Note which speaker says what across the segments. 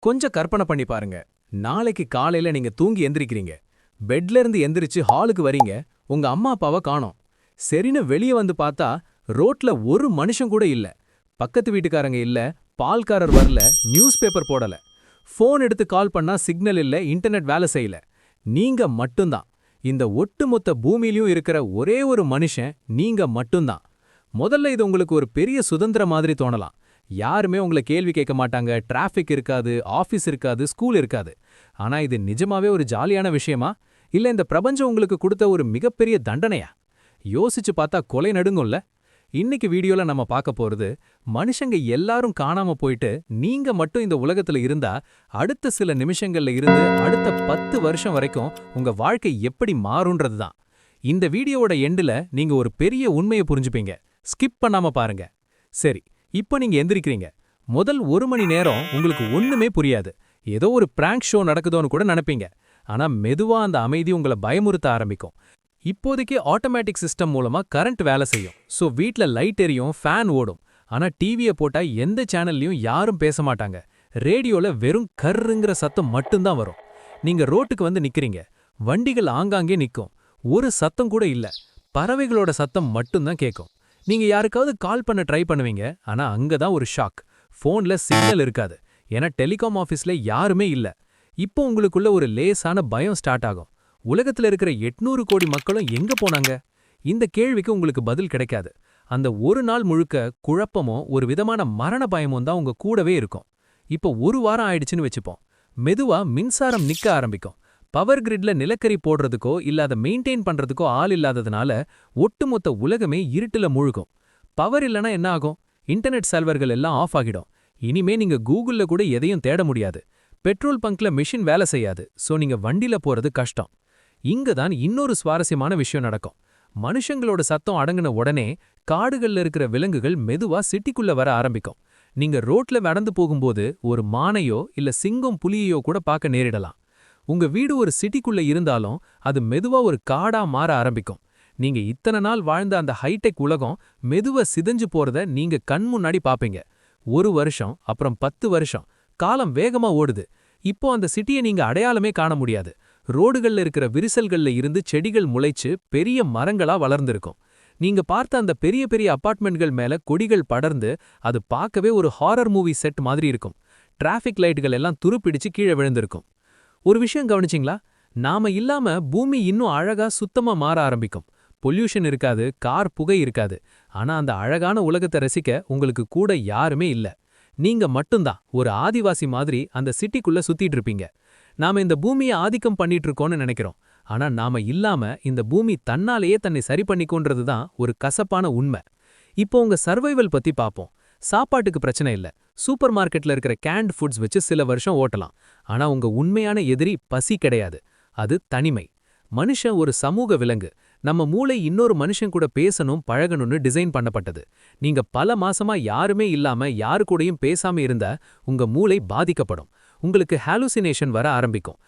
Speaker 1: கொஞ்சம் கற்பனை பண்ணி பாருங்க. நாளைக்கு காலையில நீங்க தூங்கி எந்திரிக்கிறீங்க. பெட்ல இருந்து எந்திரிச்சு ஹாலுக்கு வரீங்க. உங்க அம்மா அப்பாவ காணோம். சரின்னு வெளிய வந்து பார்த்தா ரோட்ல ஒரு மனுஷன் கூட இல்ல. பக்கத்து வீட்டுக்காரங்க இல்ல, பால்காரர் வரல, நியூஸ் பேப்பர் போடல. ஃபோன் எடுத்து கால் பண்ணா சிக்னல் இல்ல, இன்டர்நெட் வேலை செய்யல. நீங்க மட்டும்தான். இந்த ஒட்டுமொத்த பூமியிலயும் இருக்கிற ஒரே ஒரு மனுஷன் நீங்க மட்டும்தான். முதல்ல இது உங்களுக்கு ஒரு பெரிய சுதந்திரம் மாதிரி தோணலாம். யாருமே உங்களை கேள்வி கேட்க மாட்டாங்க, டிராஃபிக் இருக்காது, ஆஃபீஸ் இருக்காது, ஸ்கூல் இருக்காது. ஆனா இது நிஜமாவே ஒரு ஜாலியான விஷயமா? இல்ல இந்த பிரபஞ்சம் உங்களுக்கு கொடுத்த ஒரு மிகப்பெரிய தண்டனையா? யோசிச்சு பார்த்தா கொலை நடுங்கும்ல. இன்னைக்கு வீடியோல நம்ம பார்க்க போறது, மனுஷங்க எல்லாரும் காணாம போயிட்டு நீங்க மட்டும் இந்த உலகத்துல இருந்தா அடுத்த சில நிமிஷங்கள்ல இருந்து அடுத்த 10 வருஷம் வரைக்கும் உங்க வாழ்க்கை எப்படி மாறும்ன்றது தான். இந்த வீடியோவோட எண்டுல நீங்க ஒரு பெரிய உண்மையை புரிஞ்சுப்பீங்க. ஸ்கிப் பண்ணாம பாருங்க. சரி, இப்போ நீங்க எந்திரிக்கிறீங்க. முதல் 1 மணி நேரம் உங்களுக்கு ஒண்ணுமே புரியாது. ஏதோ ஒரு பிராங்க் ஷோ நடக்குதோன்னு கூட நினைப்பீங்க. ஆனா மெதுவா அந்த அமைதி உங்களை பயமுறுத்த ஆரம்பிக்கும். இப்போதைக்கு ஆட்டோமேட்டிக் சிஸ்டம் மூலமா கரண்ட் வேலை செய்யும். சோ வீட்ல லைட் எரியும், ஃபேன் ஓடும். ஆனா டிவியை போட்டா எந்த சேனல்லையும் யாரும் பேச மாட்டாங்க. ரேடியோல வெறும் கர்ருங்கிற சத்தம் மட்டும்தான் வரும். நீங்க ரோட்டுக்கு வந்து நிக்கிறீங்க. வண்டிகள் ஆங்காங்கே நிக்கும். ஒரு சத்தம் கூட இல்ல. பறவைகளோட சத்தம் மட்டும்தான் கேட்கும். நீங்க யாருக்காவது கால் பண்ண ட்ரை பண்ணுவீங்க. ஆனா அங்கதான் ஒரு ஷாக். ஃபோன்ல சிக்னல் இருக்காது. ஏன்னா டெலிகாம் ஆஃபீஸ்ல யாருமே இல்ல. இப்போ உங்களுக்குள்ள ஒரு லேசான பயம் ஸ்டார்ட் ஆகும். உலகத்துல இருக்கிற 800 கோடி மக்களும் எங்க போனாங்க? இந்த கேள்விக்கு உங்களுக்கு பதில் கிடைக்காது. அந்த ஒரு நாள் முழுக்க குழப்பமும் ஒரு விதமான மரண பயமும் தான் உங்க கூடவே இருக்கும். இப்போ ஒரு வாரம் ஆயிடுச்சுன்னு வச்சுப்போம். மெதுவா மின்சாரம் நிக்க ஆரம்பிக்கும். பவர் கிரிட்ல நிலக்கரி போடுறதுக்கோ இல்ல அதை மெயின்டைன் பண்றதுக்கோ ஆள் இல்லாததுனால ஒட்டுமொத்த உலகமே இருட்டுல முழுகும். பவர் இல்லனா என்ன ஆகும்? இன்டர்நெட் சர்வர்கள் எல்லாம் ஆஃப் ஆகிடும். இனிமே நீங்க கூகுள்ல கூட எதையும் தேட முடியாது. பெட்ரோல் பங்க்ல மெஷின் வேலை செய்யாது. சோ நீங்க வண்டில போறது கஷ்டம். இங்க தான் இன்னொரு சுவாரஸ்யமான விஷயம் நடக்கும். மனுஷங்களோட சத்தம் அடங்குன உடனே காடுகள்ல இருக்கிற விலங்குகள் மெதுவா சிட்டிக்குள்ள வர ஆரம்பிக்கும். நீங்க ரோட்ல நடந்து போகும்போது ஒரு மானையோ இல்ல சிங்கம் புலியையோ கூட பார்க்க நேரிடலாம். உங்க வீடு ஒரு சிட்டிக்குள்ள இருந்தாலும் அது மெதுவா ஒரு காடா மாற ஆரம்பிக்கும். நீங்க இத்தனை நாள் வாழ்ந்த அந்த ஹைடெக் உலகம் மெதுவா சிதைஞ்சு போறத நீங்க கண் முன்னாடி பாப்பீங்க. 1 வருஷம், அப்புறம் 10 வருஷம். காலம் வேகமா ஓடுது. இப்போ அந்த சிட்டியை நீங்க அடையாளமே காண முடியாது. ரோடுகள்ல இருக்கிற விரிசல்கள்ல இருந்து செடிகள் முளைச்சு பெரிய மரங்களா வளர்ந்திருக்கும். நீங்க பார்த்த அந்த பெரிய பெரிய அபார்ட்மெண்ட்கள் மேல கொடிகள் படர்ந்து அது பார்க்கவே ஒரு ஹாரர் மூவி செட் மாதிரி இருக்கும். டிராஃபிக் லைட்டுகள் எல்லாம் துருப்பிடிச்சு கீழே விழுந்திருக்கும். ஒரு விஷயம் கவனிச்சிங்களா? நாம இல்லாம பூமி இன்னும் அழகா சுத்தமா மாற ஆரம்பிக்கும். பொல்யூஷன் இருக்காது, கார் புகை இருக்காது. ஆனா அந்த அழகான உலகத்தை ரசிக்க உங்களுக்கு கூட யாருமே இல்ல. நீங்க மட்டும்தான் ஒரு ஆதிவாசி மாதிரி அந்த சிட்டிக்குள்ள சுத்திட்டு இருப்பீங்க. நாம இந்த பூமியை ஆதிக்கம் பண்ணிட்டு இருக்கோம்னு நினைக்கிறோம். ஆனா நாம இல்லாம இந்த பூமி தன்னாலேயே தன்னை சரி பண்ணிக்கொன்றது தான் ஒரு கசப்பான உண்மை. இப்போ உங்க சர்வைவல் பத்தி பாப்போம். சாப்பாட்டுக்கு பிரச்சனை இல்ல. சூப்பர் மார்க்கெட்ல இருக்கிற கேண்ட் ஃபுட்ஸ் வச்சு சில வருஷம் ஓட்டலாம். ஆனா உங்க உண்மையான எதிரி பசி கிடையாது. அது தனிமை. மனுஷன் ஒரு சமூக விலங்கு. நம்ம மூளை இன்னொரு மனுஷன் கூட பேசணும், பழகணும்னு டிசைன் பண்ணப்பட்டது. நீங்க பல மாசமா யாருமே இல்லாம யாரு கூடயும் பேசாம இருந்தா உங்க மூளை பாதிக்கப்படும். உங்களுக்கு ஹாலுசினேஷன் வர ஆரம்பிக்கும்.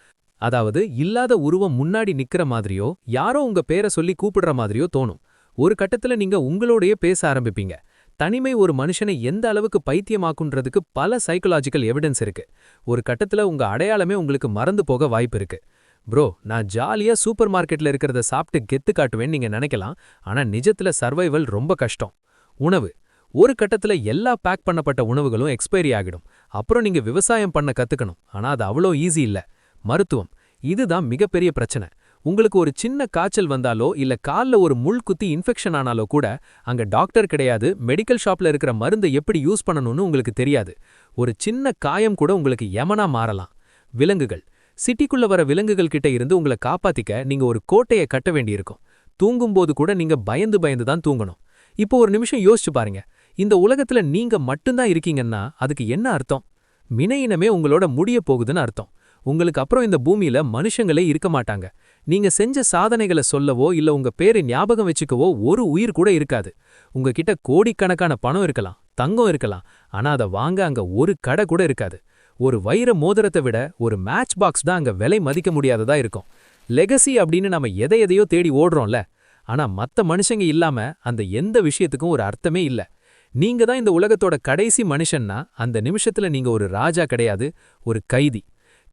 Speaker 1: அதாவது இல்லாத உருவம் முன்னாடி நிக்கிற மாதிரியோ யாரோ உங்க பேரை சொல்லி கூப்பிடுற மாதிரியோ தோணும். ஒரு கட்டத்துல நீங்க உங்களோடயே பேச ஆரம்பிப்பீங்க. தனிமை ஒரு மனுஷனை எந்த அளவுக்கு பைத்தியமாக்குன்றதுக்கு பல சைக்கலாஜிக்கல் எவிடன்ஸ் இருக்கு. ஒரு கட்டத்துல உங்க அடையாளமே உங்களுக்கு மறந்து போக வாய்ப்பு இருக்கு. ப்ரோ, நான் ஜாலியா சூப்பர் மார்க்கெட்ல இருக்கிறத சாப்பிட்டு கெத்து காட்டுவேன்னு நீங்க நினைக்கலாம். ஆனா நிஜத்துல சர்வைவல் ரொம்ப கஷ்டம். உணவு ஒரு கட்டத்துல எல்லா பேக் பண்ணப்பட்ட உணவுகளும் எக்ஸ்பைரி ஆகிடும். அப்புறம் நீங்க விவசாயம் பண்ண கத்துக்கணும். ஆனா அது அவ்வளோ ஈஸி இல்ல. மருத்துவம் இதுதான் மிகப்பெரிய பிரச்சனை. உங்களுக்கு ஒரு சின்ன காய்ச்சல் வந்தாலோ இல்ல கால்ல ஒரு முள் குத்தி இன்ஃபெக்ஷன் ஆனாலோ கூட அங்க டாக்டர் கிடையாது, மெடிக்கல் ஷாப்ல இருக்கிற மருந்தை எப்படி யூஸ் பண்ணணும்னு உங்களுக்கு தெரியாது. ஒரு சின்ன காயம் கூட உங்களுக்கு யமனா மாறலாம். விலங்குகள் சிட்டிக்குள்ள வர விலங்குகள் கிட்ட இருந்து உங்களை காப்பாத்திக்க நீங்க ஒரு கோட்டையை கட்ட வேண்டியிருக்கும். தூங்கும்போது கூட நீங்க பயந்து பயந்து தான் தூங்கணும். இப்போ ஒரு நிமிஷம் யோசிச்சு பாருங்க. இந்த உலகத்துல நீங்க மட்டும்தான் இருக்கீங்கன்னா அதுக்கு என்ன அர்த்தம்? மினையினமே உங்களோட முடிய போகுதுன்னு அர்த்தம். உங்களுக்கு அப்புறம் இந்த பூமியில மனுஷங்களே இருக்க மாட்டாங்க. நீங்க செஞ்ச சாதனைகளை சொல்லவோ இல்ல உங்க பேரை ஞாபகம் வச்சுக்கவோ ஒரு உயிர் கூட இருக்காது. உங்ககிட்ட கோடிக்கணக்கான பணம் இருக்கலாம், தங்கம் இருக்கலாம். ஆனா அதை வாங்க அங்க ஒரு கடை கூட இருக்காது. ஒரு வைர மோதிரத்தை விட ஒரு மேட்ச் பாக்ஸ் தான் அங்க விலை மதிக்க முடியாததா இருக்கும். லெகசி அப்படின்னு நாம எதையோ தேடி ஓடுறோம்ல. ஆனா மத்த மனுஷங்க இல்லாம அந்த எந்த விஷயத்துக்கும் ஒரு அர்த்தமே இல்ல. நீங்க தான் இந்த உலகத்தோட கடைசி மனுஷன்னா அந்த நிமிஷத்துல நீங்க ஒரு ராஜா கிடையாது, ஒரு கைதி.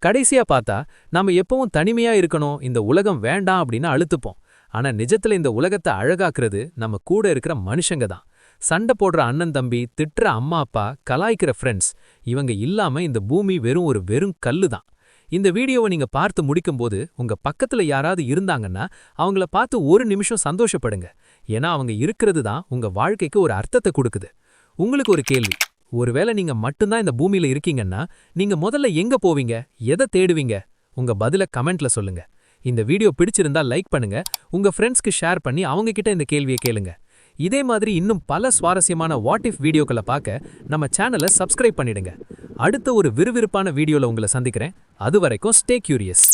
Speaker 1: கடைசியா பார்த்தா நாம எப்பவும் தனிமையா இருக்கணும், இந்த உலகம் வேண்டாம் அப்படின்னு அழுத்துப்போம். ஆனா நிஜத்துல இந்த உலகத்தை அழகாக்குறது நம்ம கூட இருக்கிற மனுஷங்க தான். சண்டை போடுற அண்ணன் தம்பி, திட்டுற அம்மா அப்பா, கலாய்க்கிற ஃப்ரெண்ட்ஸ், இவங்க இல்லாம இந்த பூமி வெறும் கல்லு தான். இந்த வீடியோவை நீங்க பார்த்து முடிக்கும்போது உங்க பக்கத்துல யாராவது இருந்தாங்கன்னா அவங்கள பார்த்து ஒரு நிமிஷம் சந்தோஷப்படுங்க. ஏன்னா அவங்க இருக்கிறது தான் உங்க வாழ்க்கைக்கு ஒரு அர்த்தத்தை கொடுக்குது. உங்களுக்கு ஒரு கேள்வி, ஒருவேளை நீங்க மட்டும்தான் இந்த பூமியில இருக்கீங்கன்னா நீங்க முதல்ல எங்க போவீங்க, எதை தேடுவீங்க? உங்க பதில கமெண்ட்ல சொல்லுங்க. இந்த வீடியோ பிடிச்சிருந்தா லைக் பண்ணுங்க, உங்க ஃப்ரெண்ட்ஸ்க்கு ஷேர் பண்ணி அவங்க கிட்ட இந்த கேள்வியை கேளுங்க. இதே மாதிரி இன்னும் பல சுவாரஸ்யமான வாட் இஃப் வீடியோக்களை பார்க்க நம்ம சேனலை சப்ஸ்கிரைப் பண்ணிடுங்க. அடுத்த ஒரு விறுவிறுப்பான வீடியோல உங்களை சந்திக்கிறேன். அதுவரைக்கும் ஸ்டே கியூரியஸ்.